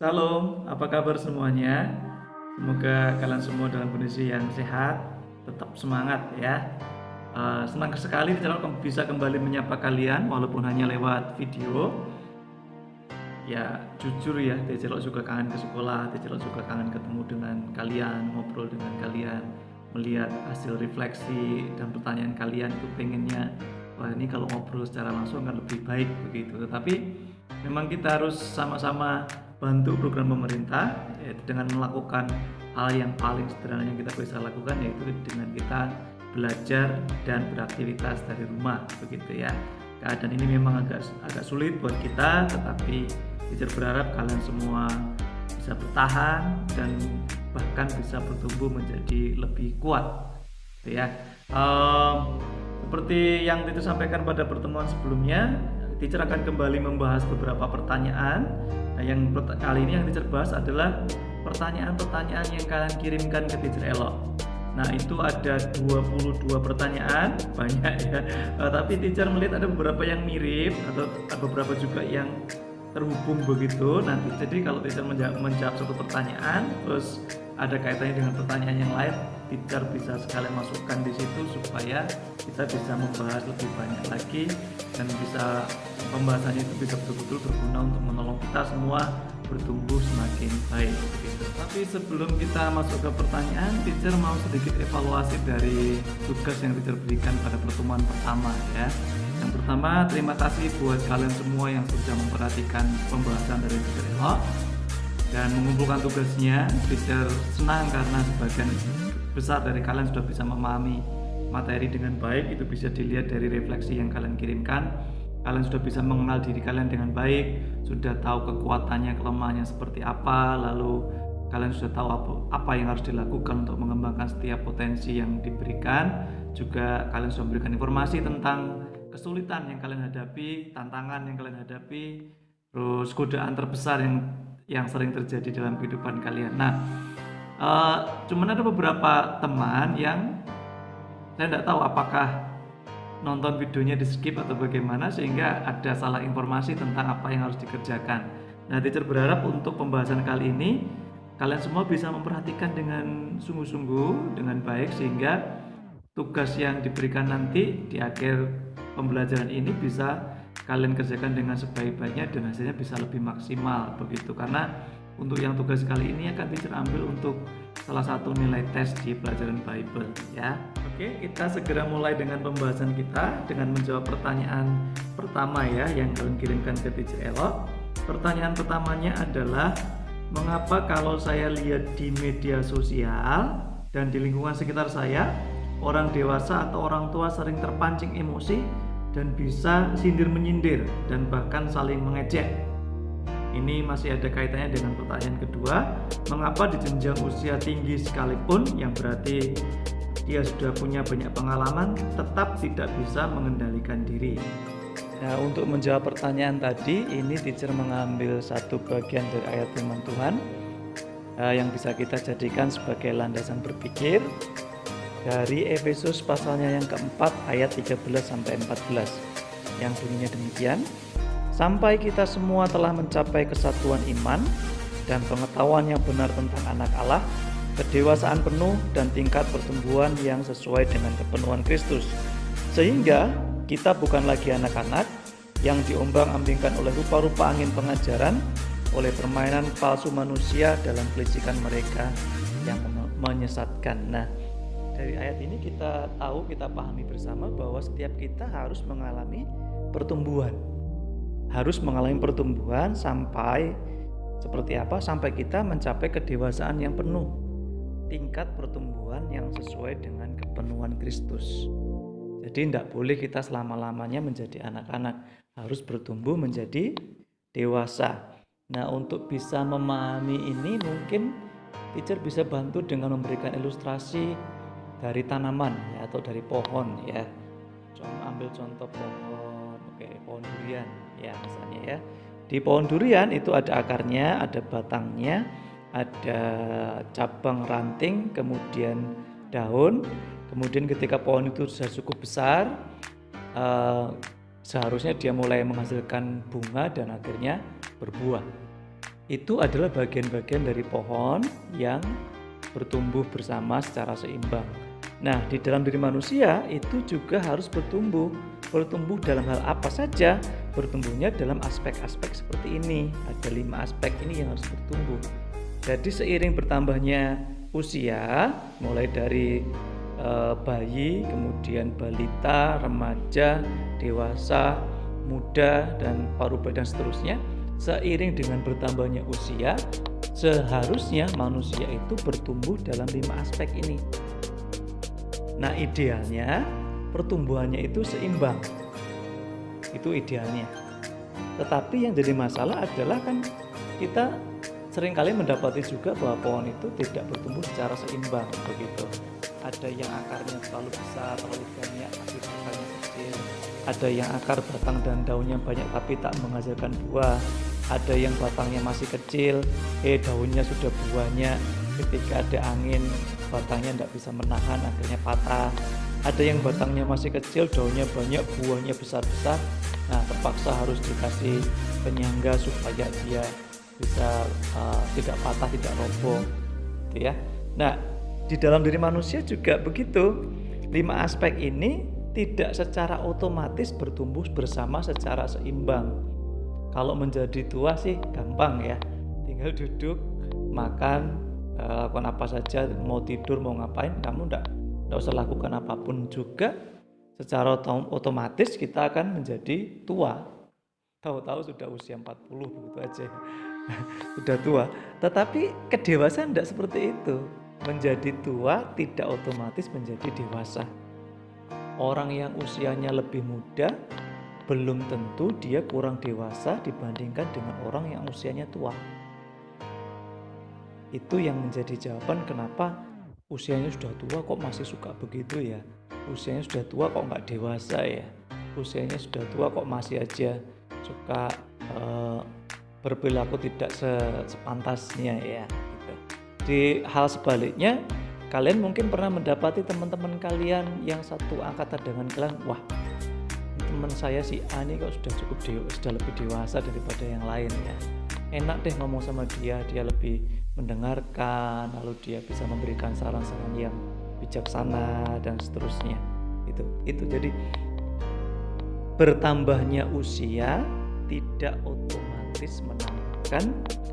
Shalom, apa kabar semuanya? Semoga kalian semua dalam kondisi yang sehat, tetap semangat ya. Senang sekali bisa kembali menyapa kalian walaupun hanya lewat video. Ya jujur ya, Tecelok juga kangen ke sekolah, Tecelok juga kangen ketemu dengan kalian, ngobrol dengan kalian, melihat hasil refleksi dan pertanyaan kalian itu pengennya, wah ini kalau ngobrol secara langsung kan lebih baik begitu. Tetapi memang kita harus sama-sama bantu program pemerintah, yaitu dengan melakukan hal yang paling sederhana yang kita bisa lakukan, yaitu dengan kita belajar dan beraktivitas dari rumah begitu ya. Keadaan ini memang agak sulit buat kita, tetapi teacher berharap kalian semua bisa bertahan dan bahkan bisa bertumbuh menjadi lebih kuat ya. Seperti yang teacher sampaikan pada pertemuan sebelumnya, teacher akan kembali membahas beberapa pertanyaan. Nah, yang kali ini yang teacher bahas adalah pertanyaan-pertanyaan yang kalian kirimkan ke teacher Elok. Nah, itu ada 22 pertanyaan, banyak ya. Tapi teacher melihat ada beberapa yang mirip atau beberapa juga yang terhubung begitu. Nanti jadi kalau teacher menjawab satu pertanyaan, terus ada kaitannya dengan pertanyaan yang lain, teacher bisa sekalian masukkan di situ supaya kita bisa membahas lebih banyak lagi dan bisa pembahasannya itu bisa betul-betul berguna untuk menolong kita semua bertumbuh semakin baik gitu. Tapi sebelum kita masuk ke pertanyaan, teacher mau sedikit evaluasi dari tugas yang teacher berikan pada pertemuan pertama ya. Yang pertama, terima kasih buat kalian semua yang sudah memperhatikan pembahasan dari teacher Elok dan mengumpulkan tugasnya. Teacher senang karena sebagian besar dari kalian sudah bisa memahami materi dengan baik. Itu bisa dilihat dari refleksi yang kalian kirimkan. Kalian sudah bisa mengenal diri kalian dengan baik, sudah tahu kekuatannya, kelemahannya seperti apa, lalu kalian sudah tahu apa yang harus dilakukan untuk mengembangkan setiap potensi yang diberikan. Juga kalian sudah memberikan informasi tentang kesulitan yang kalian hadapi, tantangan yang kalian hadapi, terus godaan terbesar yang sering terjadi dalam kehidupan kalian. Nah, cuman ada beberapa teman yang saya tidak tahu apakah nonton videonya di skip atau bagaimana sehingga ada salah informasi tentang apa yang harus dikerjakan. Nah, teacher berharap untuk pembahasan kali ini kalian semua bisa memperhatikan dengan sungguh-sungguh, dengan baik, sehingga tugas yang diberikan nanti di akhir pembelajaran ini bisa kalian kerjakan dengan sebaik-baiknya dan hasilnya bisa lebih maksimal begitu. Karena untuk yang tugas kali ini akan teacher ambil untuk salah satu nilai tes di pelajaran Bible ya. Oke, kita segera mulai dengan pembahasan kita dengan menjawab pertanyaan pertama ya yang kalian kirimkan ke teacher Elok. Pertanyaan pertamanya adalah, mengapa kalau saya lihat di media sosial dan di lingkungan sekitar saya, orang dewasa atau orang tua sering terpancing emosi dan bisa sindir menyindir dan bahkan saling mengejek? Ini masih ada kaitannya dengan pertanyaan kedua, mengapa di jenjang usia tinggi sekalipun, yang berarti dia sudah punya banyak pengalaman, tetap tidak bisa mengendalikan diri? Nah, untuk menjawab pertanyaan tadi, ini teacher mengambil satu bagian dari ayat firman Tuhan yang bisa kita jadikan sebagai landasan berpikir dari Efesus pasalnya yang keempat ayat 13-14 yang bunyinya demikian. Sampai kita semua telah mencapai kesatuan iman dan pengetahuan yang benar tentang anak Allah, kedewasaan penuh dan tingkat pertumbuhan yang sesuai dengan kepenuhan Kristus, sehingga kita bukan lagi anak-anak yang diombang-ambingkan oleh rupa-rupa angin pengajaran, oleh permainan palsu manusia dalam kelicikan mereka yang menyesatkan. Nah, dari ayat ini kita tahu, kita pahami bersama bahwa setiap kita harus mengalami pertumbuhan. Harus mengalami pertumbuhan sampai seperti apa? Sampai kita mencapai kedewasaan yang penuh. Tingkat pertumbuhan yang sesuai dengan kepenuhan Kristus. Jadi tidak boleh kita selama-lamanya menjadi anak-anak. Harus bertumbuh menjadi dewasa. Nah, untuk bisa memahami ini mungkin teacher bisa bantu dengan memberikan ilustrasi dari tanaman ya, atau dari pohon ya. Coba ambil contoh pohon durian ya misalnya ya. Di pohon durian itu ada akarnya, ada batangnya, ada cabang ranting, kemudian daun. Kemudian ketika pohon itu sudah cukup besar, seharusnya dia mulai menghasilkan bunga dan akhirnya berbuah. itu adalah bagian-bagian dari pohon yang bertumbuh bersama secara seimbang. Nah, di dalam diri manusia itu juga harus bertumbuh. Bertumbuh dalam hal apa saja? Bertumbuhnya dalam aspek-aspek seperti ini. Ada 5 aspek ini yang harus bertumbuh. Jadi seiring bertambahnya usia, mulai dari bayi, kemudian balita, remaja, dewasa, muda, dan parubaya dan seterusnya, seiring dengan bertambahnya usia, seharusnya manusia itu bertumbuh dalam 5 aspek ini. Nah, idealnya pertumbuhannya itu seimbang. Itu idealnya. Tetapi yang jadi masalah adalah kan kita seringkali mendapati juga bahwa pohon itu tidak bertumbuh secara seimbang begitu. Ada yang akarnya terlalu besar, terlalu banyak tapi akarnya kecil. Ada yang akar, batang dan daunnya banyak tapi tak menghasilkan buah. Ada yang batangnya masih kecil, daunnya sudah banyak. Ketika ada angin, batangnya tidak bisa menahan, akhirnya patah. Ada yang batangnya masih kecil, daunnya banyak, buahnya besar-besar. Nah, terpaksa harus dikasih penyangga supaya dia bisa tidak patah, tidak roboh, gitu ya. Nah, di dalam diri manusia juga begitu. 5 aspek ini tidak secara otomatis bertumbuh bersama secara seimbang. Kalau menjadi tua sih gampang ya, tinggal duduk, makan, lakukan apa saja, mau tidur, mau ngapain, kamu enggak usah lakukan apapun juga. Secara otomatis kita akan menjadi tua. Tahu-tahu sudah usia 40 begitu aja. Sudah tua. Tetapi kedewasaan tidak seperti itu. Menjadi tua tidak otomatis menjadi dewasa. Orang yang usianya lebih muda belum tentu dia kurang dewasa dibandingkan dengan orang yang usianya tua. Itu yang menjadi jawaban kenapa usianya sudah tua kok masih suka begitu ya. Usianya sudah tua kok nggak dewasa ya. Usianya sudah tua kok masih aja suka berperilaku tidak sepantasnya ya gitu. Di hal sebaliknya, kalian mungkin pernah mendapati teman-teman kalian yang satu angkatan dengan kalian, wah teman saya si A ini kok sudah lebih dewasa daripada yang lain ya. Enak deh ngomong sama dia lebih mendengarkan, lalu dia bisa memberikan saran-saran yang bijaksana dan seterusnya. Itu jadi bertambahnya usia tidak otomatis menandakan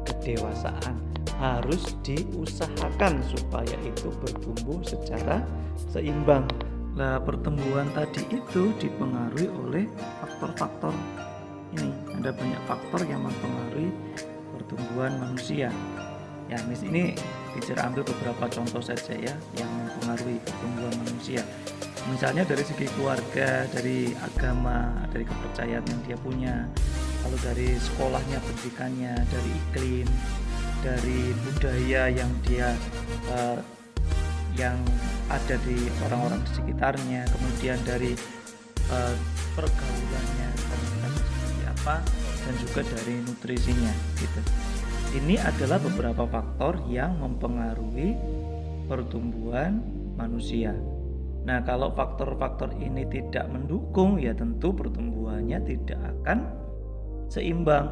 kedewasaan. Harus diusahakan supaya itu bertumbuh secara seimbang. Nah, pertumbuhan tadi itu dipengaruhi oleh faktor-faktor ini. Ada banyak faktor yang mempengaruhi pertumbuhan manusia. Ya, ini bisa ambil beberapa contoh saja ya yang mempengaruhi pertumbuhan manusia. Misalnya dari segi keluarga, dari agama, dari kepercayaan yang dia punya, lalu dari sekolahnya, pendidikannya, dari iklim, dari budaya yang dia yang ada di orang-orang di sekitarnya, kemudian dari pergaulannya, komunikasi seperti apa, dan juga dari nutrisinya gitu. Ini adalah beberapa faktor yang mempengaruhi pertumbuhan manusia. Nah, kalau faktor-faktor ini tidak mendukung, ya tentu pertumbuhannya tidak akan seimbang.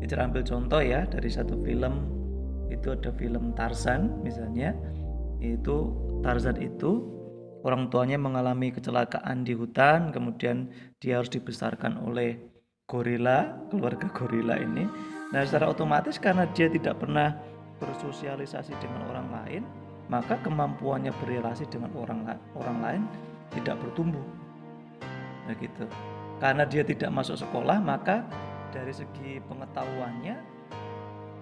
Kita ambil contoh ya dari satu film, itu ada film Tarzan misalnya. Itu Tarzan itu orang tuanya mengalami kecelakaan di hutan, kemudian dia harus dibesarkan oleh gorila, keluarga gorila ini. Nah, secara otomatis karena dia tidak pernah bersosialisasi dengan orang lain, maka kemampuannya berrelasi dengan orang lain tidak bertumbuh. Nah gitu. Karena dia tidak masuk sekolah, maka dari segi pengetahuannya,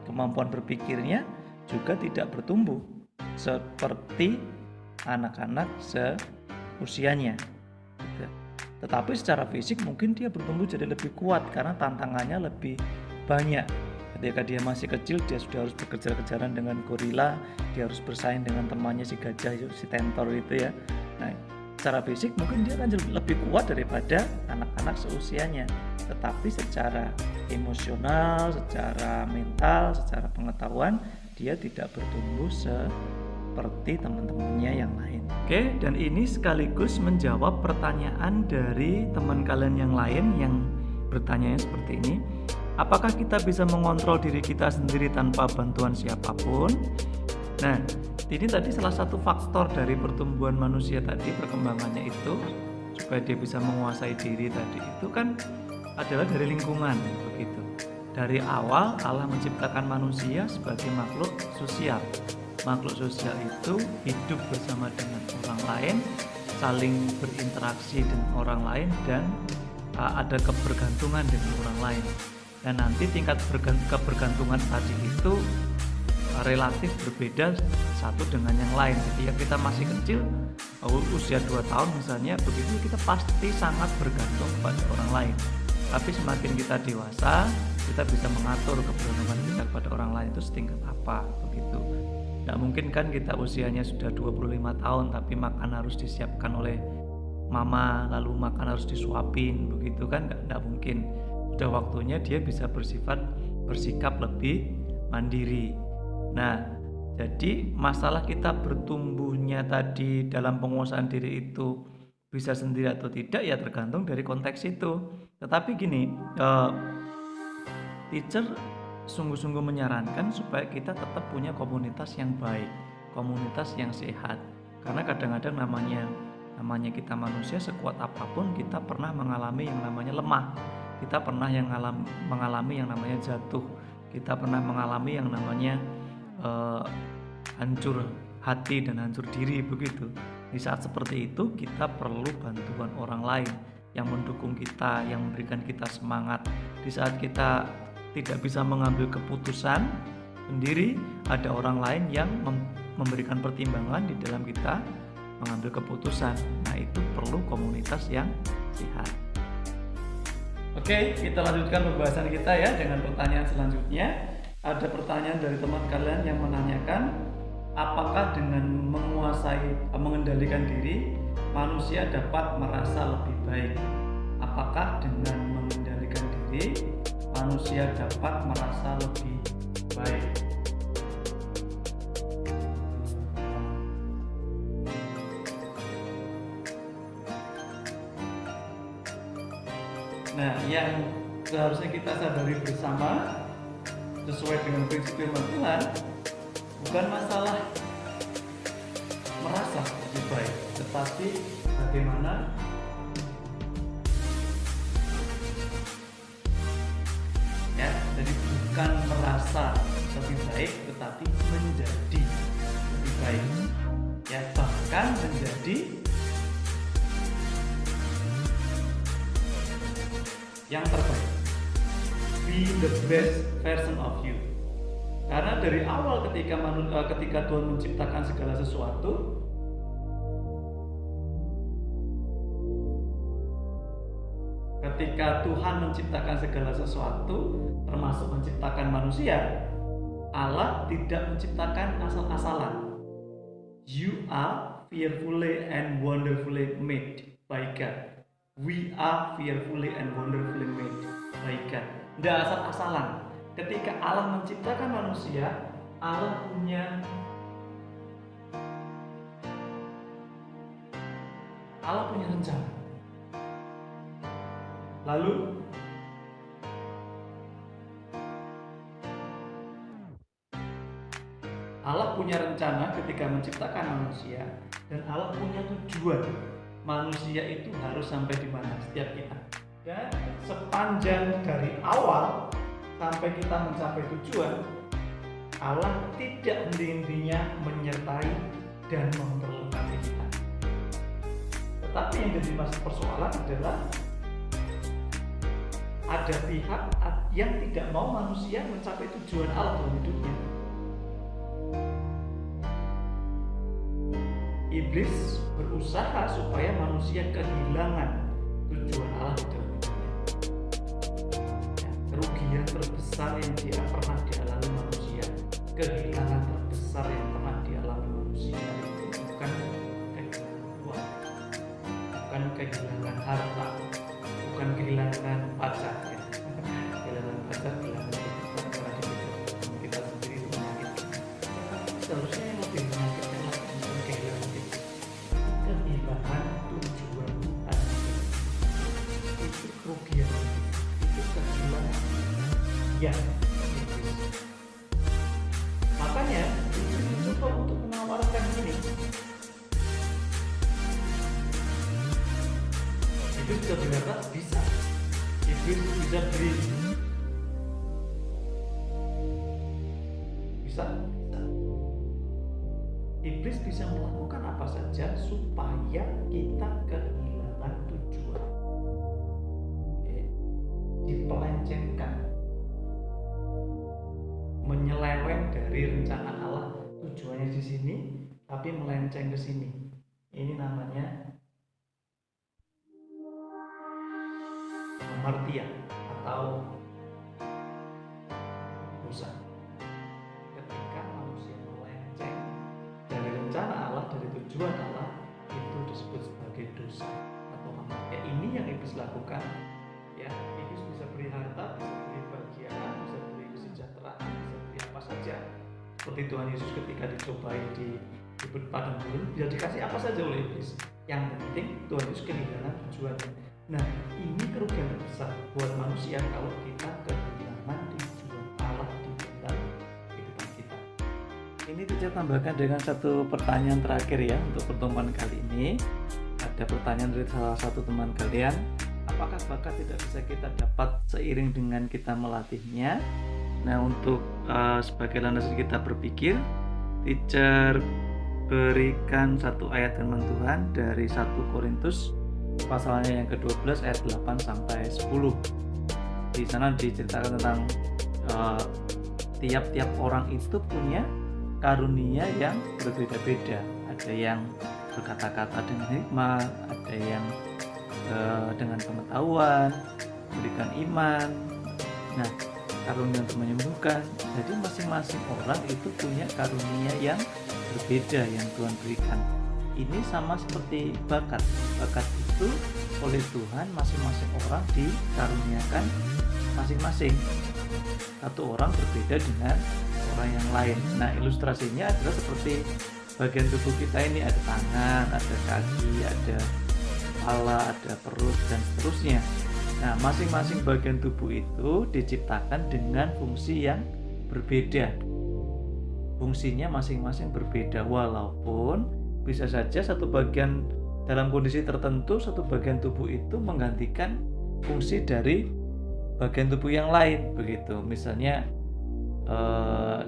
kemampuan berpikirnya juga tidak bertumbuh seperti anak-anak seusianya. Tetapi secara fisik mungkin dia bertumbuh jadi lebih kuat karena tantangannya lebih banyak. Ketika dia masih kecil, dia sudah harus berkejar-kejaran dengan gorila, dia harus bersaing dengan temannya si gajah, si tentor itu ya. Nah, secara fisik mungkin dia akan lebih kuat daripada anak-anak seusianya. Tetapi secara emosional, secara mental, secara pengetahuan, dia tidak bertumbuh seperti teman-temannya yang lain. Oke, dan ini sekaligus menjawab pertanyaan dari teman kalian yang lain yang bertanya seperti ini. Apakah kita bisa mengontrol diri kita sendiri tanpa bantuan siapapun? Nah, ini tadi salah satu faktor dari pertumbuhan manusia tadi, perkembangannya itu supaya dia bisa menguasai diri tadi itu kan adalah dari lingkungan begitu. Dari awal Allah menciptakan manusia sebagai makhluk sosial. Makhluk sosial itu hidup bersama dengan orang lain, saling berinteraksi dengan orang lain, dan ada kebergantungan dengan orang lain. Dan nanti tingkat kebergantungan tadi itu relatif berbeda satu dengan yang lain. Jadi ya kita masih kecil, usia 2 tahun misalnya, begitu kita pasti sangat bergantung pada orang lain. Tapi semakin kita dewasa, kita bisa mengatur kebergantungan kita kepada orang lain itu setingkat apa begitu. Nggak mungkin kan kita usianya sudah 25 tahun tapi makan harus disiapkan oleh mama, lalu makan harus disuapin begitu kan, nggak mungkin. Sudah waktunya dia bisa bersikap lebih mandiri. Nah, jadi masalah kita bertumbuhnya tadi dalam penguasaan diri itu bisa sendiri atau tidak ya tergantung dari konteks itu. Tetapi gini, teacher sungguh-sungguh menyarankan supaya kita tetap punya komunitas yang baik, komunitas yang sehat. Karena kadang-kadang namanya kita manusia, sekuat apapun kita pernah mengalami yang namanya lemah. Kita pernah mengalami yang namanya jatuh. Kita pernah mengalami yang namanya hancur hati dan hancur diri begitu. Di saat seperti itu kita perlu bantuan orang lain yang mendukung kita, yang memberikan kita semangat. Di saat kita tidak bisa mengambil keputusan sendiri, ada orang lain yang memberikan pertimbangan di dalam kita mengambil keputusan. Nah, itu perlu komunitas yang sehat. Oke, kita lanjutkan pembahasan kita ya dengan pertanyaan selanjutnya. Ada pertanyaan dari teman kalian yang menanyakan, apakah dengan mengendalikan diri manusia dapat merasa lebih baik? Apakah dengan mengendalikan diri manusia dapat merasa lebih baik? Nah, yang seharusnya kita sadari bersama sesuai dengan prinsip firman Tuhan, bukan masalah merasa lebih baik, tetapi bagaimana ya. Jadi bukan merasa lebih baik, tetapi menjadi lebih baik ya, bahkan menjadi yang terbaik. Be the best version of you. Karena dari awal ketika Tuhan menciptakan segala sesuatu, ketika Tuhan menciptakan segala sesuatu, termasuk menciptakan manusia, Allah tidak menciptakan asal-asalan. You are fearfully and wonderfully made by God. We are fearfully and wonderfully made by God. Tidak asal-asalan. Ketika Allah menciptakan manusia, Allah punya rencana. Lalu Allah punya rencana ketika menciptakan manusia, dan Allah punya tujuan. Manusia itu harus sampai di mana setiap kita. Dan sepanjang dari awal sampai kita mencapai tujuan, Allah tidak henti-hentinya menyertai dan memperlengkapi kita. Tetapi yang jadi persoalan adalah ada pihak yang tidak mau manusia mencapai tujuan Allah dalam hidupnya. Iblis berusaha supaya manusia kehilangan tujuan Allah di dalam hidupnya. Ya, kerugian terbesar yang dia pernah dialami manusia, kehilangan terbesar yang pernah dialami manusia itu bukan kehilangan uang, bukan kehilangan harta, bukan kehilangan pacar, ya. Kehilangan pacar, kehilangan kehidupan, karena kita sendiri itu menyakitkan. Seharusnya yang lebih menyakitkan bukan kehilangan itu, kehilangan tujuan Tuhan. Itu kerugian, itu kehilangan bisa beri bisa iblis bisa melakukan apa saja supaya kita kehilangan tujuan. Oke. Dipelencengkan, menyeleweng dari rencana Allah, tujuannya di sini tapi melenceng ke sini. Ini namanya hamartia atau dosa. Ketika manusia melenceng dari rencana Allah, dari tujuan Allah, itu disebut sebagai dosa atau hamartia. Ini yang iblis lakukan. Ya, iblis bisa beri harta, bisa beri bahagiaan, bisa beri kesejahteraan, bisa beri apa saja. Seperti Tuhan Yesus ketika dicobai di padang gurun, bisa dikasih apa saja oleh iblis. Yang penting Tuhan Yesus kehilangan tujuannya. Nah, ini kerugian terbesar buat manusia kalau kita kehilangan tujuan Allah di dalam kehidupan kita. Ini saya tambahkan dengan satu pertanyaan terakhir ya untuk pertemuan kali ini. Ada pertanyaan dari salah satu teman kalian, apakah bakat tidak bisa kita dapat seiring dengan kita melatihnya? Nah, untuk sebagai landasan kita berpikir, teacher berikan satu ayat firman Tuhan dari 1 Korintus pasalnya yang ke-12 ayat 8 sampai 10. Di sana diceritakan tentang tiap-tiap orang itu punya karunia yang berbeda-beda. Ada yang berkata-kata dengan hikmat, ada yang dengan pengetahuan, memberikan iman. Nah, karunia untuk menyembuhkan. Jadi masing-masing orang itu punya karunia yang berbeda yang Tuhan berikan. Ini sama seperti bakat. Bakat itu oleh Tuhan masing-masing orang dikaruniakan masing-masing. Satu orang berbeda dengan orang yang lain. Nah, ilustrasinya adalah seperti bagian tubuh kita ini, ada tangan, ada kaki, ada kepala, ada perut, dan seterusnya. Nah, masing-masing bagian tubuh itu diciptakan dengan fungsi yang berbeda. Fungsinya masing-masing berbeda, walaupun bisa saja satu bagian dalam kondisi tertentu, satu bagian tubuh itu menggantikan fungsi dari bagian tubuh yang lain, begitu. Misalnya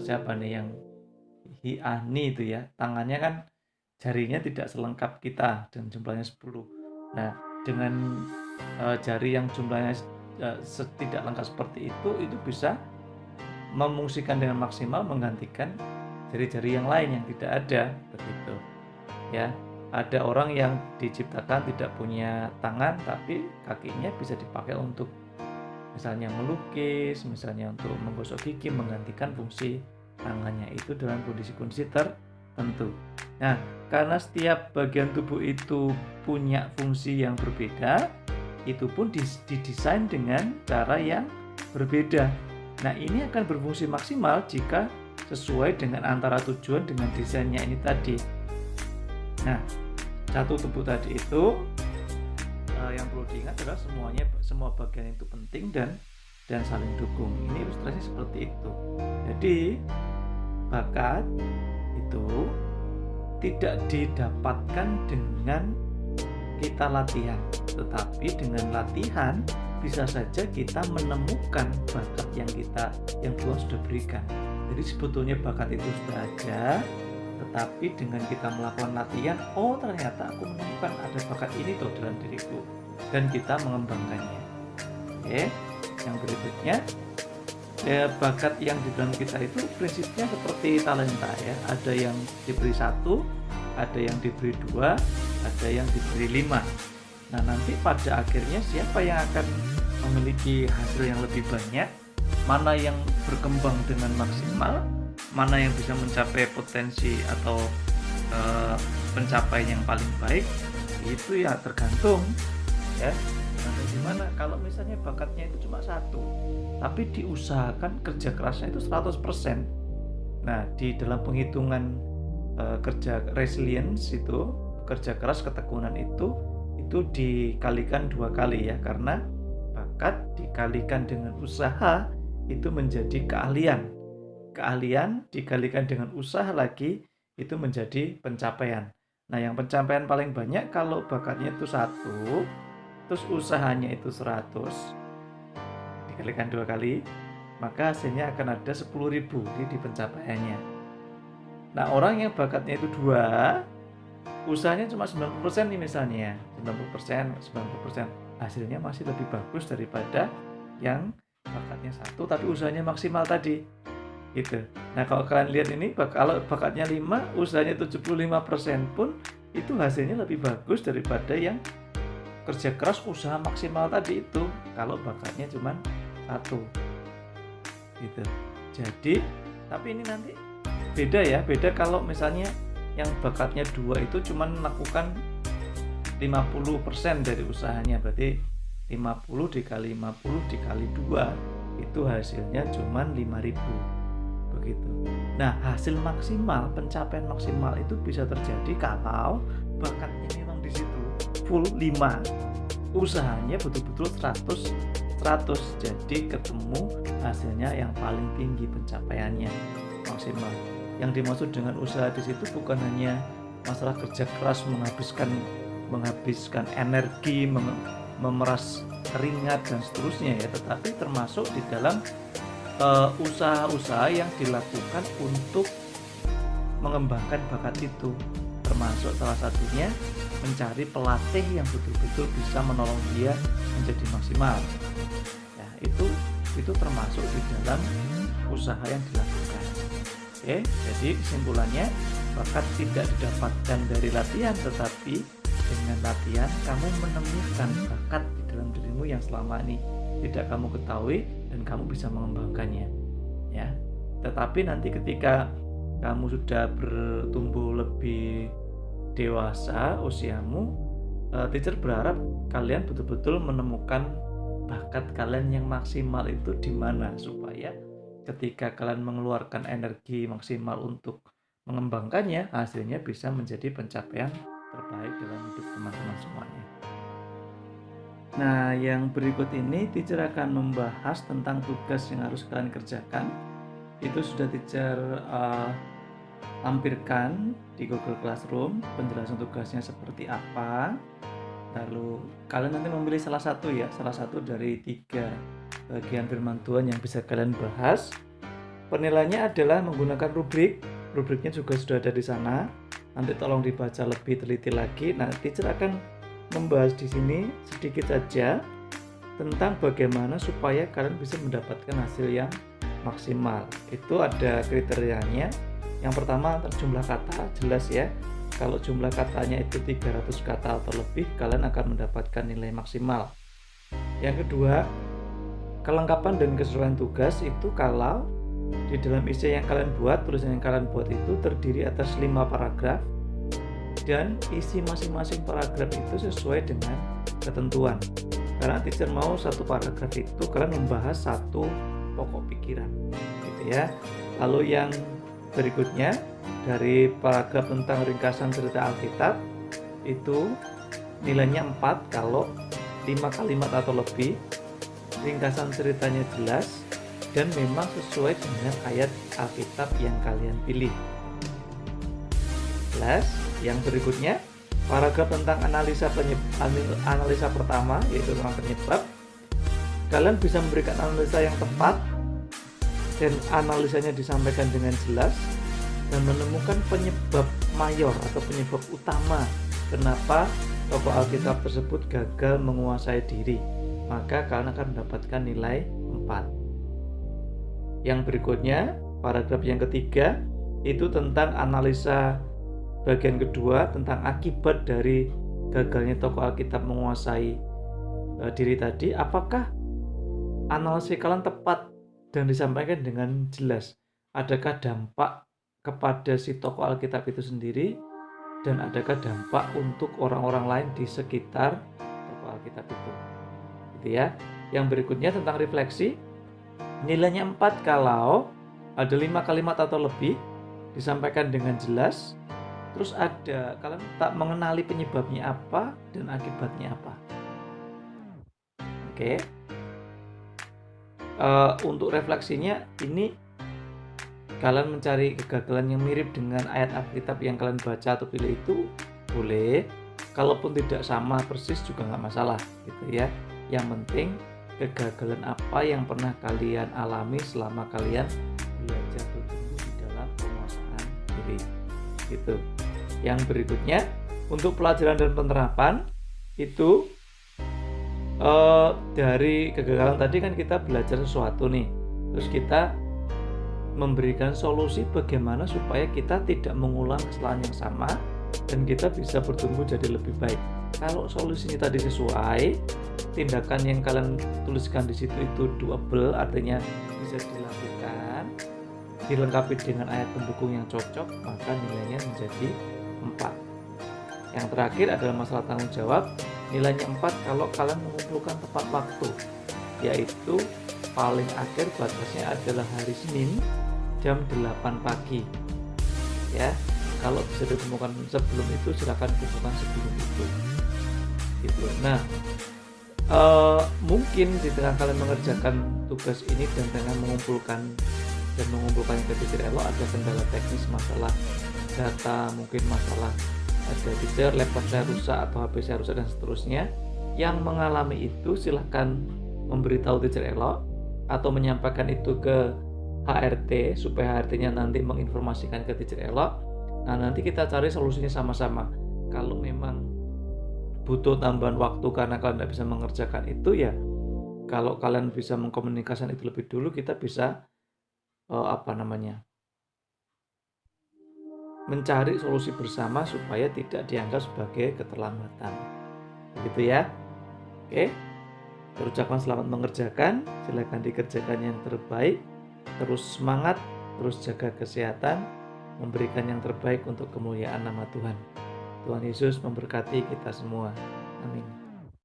siapa nih yang Hiani itu ya, tangannya kan jarinya tidak selengkap kita dan jumlahnya 10. Nah, dengan jari yang jumlahnya tidak lengkap seperti itu bisa memfungsikan dengan maksimal menggantikan jari-jari yang lain yang tidak ada, begitu ya. Ada orang yang diciptakan tidak punya tangan tapi kakinya bisa dipakai untuk misalnya melukis, misalnya untuk menggosok gigi, menggantikan fungsi tangannya itu dalam kondisi-kondisi tertentu. Nah, karena setiap bagian tubuh itu punya fungsi yang berbeda, itu pun didesain dengan cara yang berbeda. Nah, ini akan berfungsi maksimal jika sesuai dengan antara tujuan dengan desainnya ini tadi. Nah, satu tubuh tadi itu yang perlu diingat adalah semua bagian itu penting dan saling dukung. Ini ilustrasi seperti itu. Jadi bakat itu tidak didapatkan dengan kita latihan, tetapi dengan latihan bisa saja kita menemukan bakat yang Tuhan sudah berikan. Jadi sebetulnya bakat itu sudah ada, tetapi dengan kita melakukan latihan, oh ternyata aku menemukan ada bakat ini tuh dalam diriku, dan kita mengembangkannya. Oke, yang berikutnya, bakat yang di dalam kita itu prinsipnya seperti talenta ya. Ada yang diberi 1, ada yang diberi 2, ada yang diberi 5. Nah, nanti pada akhirnya siapa yang akan memiliki hasil yang lebih banyak, mana yang berkembang dengan maksimal, mana yang bisa mencapai potensi atau pencapaian yang paling baik, itu ya tergantung ya. Nah, gimana kalau misalnya bakatnya itu cuma 1, tapi diusahakan kerja kerasnya itu 100%. Nah, di dalam penghitungan kerja resilience itu, kerja keras, ketekunan itu dikalikan 2 kali ya, karena bakat dikalikan dengan usaha itu menjadi keahlian. Keahlian dikalikan dengan usaha lagi itu menjadi pencapaian. Nah, yang pencapaian paling banyak kalau bakatnya itu 1, terus usahanya itu 100, dikalikan 2 kali, maka hasilnya akan ada 10.000 di pencapaiannya. Nah, orang yang bakatnya itu 2, usahanya cuma 90% nih misalnya, 90%, hasilnya masih lebih bagus daripada yang bakatnya 1 tapi usahanya maksimal tadi. Gitu. Nah, kalau kalian lihat ini, kalau bakatnya 5, usahanya 75% pun itu hasilnya lebih bagus daripada yang kerja keras usaha maksimal tadi itu kalau bakatnya cuma 1 gitu. Jadi tapi ini nanti beda kalau misalnya yang bakatnya 2 itu cuma melakukan 50% dari usahanya, berarti 50 dikali 50 dikali 2 itu hasilnya cuma 5.000 begitu. Nah, hasil maksimal, pencapaian maksimal itu bisa terjadi kalau bakatnya memang di situ full 5, usahanya betul-betul 100, jadi ketemu hasilnya yang paling tinggi pencapaiannya maksimal. Yang dimaksud dengan usaha di situ bukan hanya masalah kerja keras, menghabiskan energi, memeras keringat dan seterusnya ya, tetapi termasuk di dalam usaha-usaha yang dilakukan untuk mengembangkan bakat itu, termasuk salah satunya mencari pelatih yang betul-betul bisa menolong dia menjadi maksimal. Nah, itu termasuk di dalam usaha yang dilakukan. Oke, jadi kesimpulannya, bakat tidak didapatkan dari latihan, tetapi dengan latihan kamu menemukan bakat di dalam dirimu yang selama ini tidak kamu ketahui dan kamu bisa mengembangkannya. Ya. Tetapi nanti ketika kamu sudah bertumbuh lebih dewasa usiamu, teacher berharap kalian betul-betul menemukan bakat kalian yang maksimal itu di mana, supaya ketika kalian mengeluarkan energi maksimal untuk mengembangkannya, hasilnya bisa menjadi pencapaian terbaik dalam hidup teman-teman semuanya. Nah, yang berikut ini teacher akan membahas tentang tugas yang harus kalian kerjakan. Itu sudah teacher tampilkan di Google Classroom, penjelasan tugasnya seperti apa. Lalu kalian nanti memilih salah satu dari 3 bagian firman Tuhan yang bisa kalian bahas. Penilaiannya adalah menggunakan rubriknya juga sudah ada di sana. Nanti tolong dibaca lebih teliti lagi. Nah, teacher akan membahas di sini sedikit saja tentang bagaimana supaya kalian bisa mendapatkan hasil yang maksimal. Itu ada kriterianya. Yang pertama, jumlah kata, jelas ya. Kalau jumlah katanya itu 300 kata atau lebih, kalian akan mendapatkan nilai maksimal. Yang kedua, kelengkapan dan keseluruhan tugas itu kalau di dalam isi yang kalian buat, tulisan yang kalian buat itu terdiri atas 5 paragraf dan isi masing-masing paragraf itu sesuai dengan ketentuan. Karena teacher mau satu paragraf itu kalian membahas satu pokok pikiran, gitu ya. Lalu yang berikutnya dari paragraf tentang ringkasan cerita Alkitab itu nilainya 4 kalau 5 kalimat atau lebih, ringkasan ceritanya jelas dan memang sesuai dengan ayat Alkitab yang kalian pilih. Yang berikutnya paragraf tentang analisa pertama, yaitu tentang penyebab. Kalian bisa memberikan analisa yang tepat dan analisanya disampaikan dengan jelas dan menemukan penyebab mayor atau penyebab utama kenapa tokoh Alkitab tersebut gagal menguasai diri. Maka kalian akan mendapatkan nilai 4. Yang berikutnya, paragraf yang ketiga itu tentang analisa bagian kedua tentang akibat dari gagalnya tokoh Alkitab menguasai diri tadi. Apakah analisis kalian tepat dan disampaikan dengan jelas? Adakah dampak kepada si tokoh Alkitab itu sendiri dan adakah dampak untuk orang-orang lain di sekitar tokoh Alkitab itu? Gitu ya. Yang berikutnya tentang refleksi, nilainya 4 kalau ada 5 kalimat atau lebih, disampaikan dengan jelas. Terus ada kalian tak mengenali penyebabnya apa dan akibatnya apa. Oke. Untuk refleksinya ini kalian mencari kegagalan yang mirip dengan ayat Alkitab yang kalian baca atau pilih itu boleh. Kalaupun tidak sama persis juga nggak masalah, gitu ya. Yang penting kegagalan apa yang pernah kalian alami selama kalian belajar bertumbuh di dalam penguasaan diri. Gitu. Yang berikutnya, untuk pelajaran dan penerapan itu dari kegagalan tadi kan kita belajar sesuatu nih, terus kita memberikan solusi bagaimana supaya kita tidak mengulang kesalahan yang sama dan kita bisa bertumbuh jadi lebih baik. Kalau solusinya tadi sesuai, tindakan yang kalian tuliskan di situ itu doable, artinya bisa dilakukan, dilengkapi dengan ayat pendukung yang cocok, maka nilainya menjadi 4. Yang terakhir adalah masalah tanggung jawab. Nilainya 4 kalau kalian mengumpulkan tepat waktu, yaitu paling akhir batasnya adalah hari Senin jam 8 pagi. Ya, kalau bisa ditemukan sebelum itu silakan kumpulkan sebelum itu. Gitu. Nah, mungkin di tengah kalian mengerjakan tugas ini dan dengan mengumpulkannya ke titik elok ada kendala teknis, masalah data, mungkin masalah ada teacher, laptop saya rusak atau HP saya rusak dan seterusnya. Yang mengalami itu silahkan memberitahu teacher elok atau menyampaikan itu ke HRT supaya HRT-nya nanti menginformasikan ke teacher elok. Nah, nanti kita cari solusinya sama-sama. Kalau memang butuh tambahan waktu karena kalian tidak bisa mengerjakan itu, ya kalau kalian bisa mengkomunikasikan itu lebih dulu, kita bisa mencari solusi bersama supaya tidak dianggap sebagai keterlambatan. Begitu ya. Oke. Terucapkan selamat mengerjakan, silakan dikerjakan yang terbaik, terus semangat, terus jaga kesehatan, memberikan yang terbaik untuk kemuliaan nama Tuhan. Tuhan Yesus memberkati kita semua. Amin.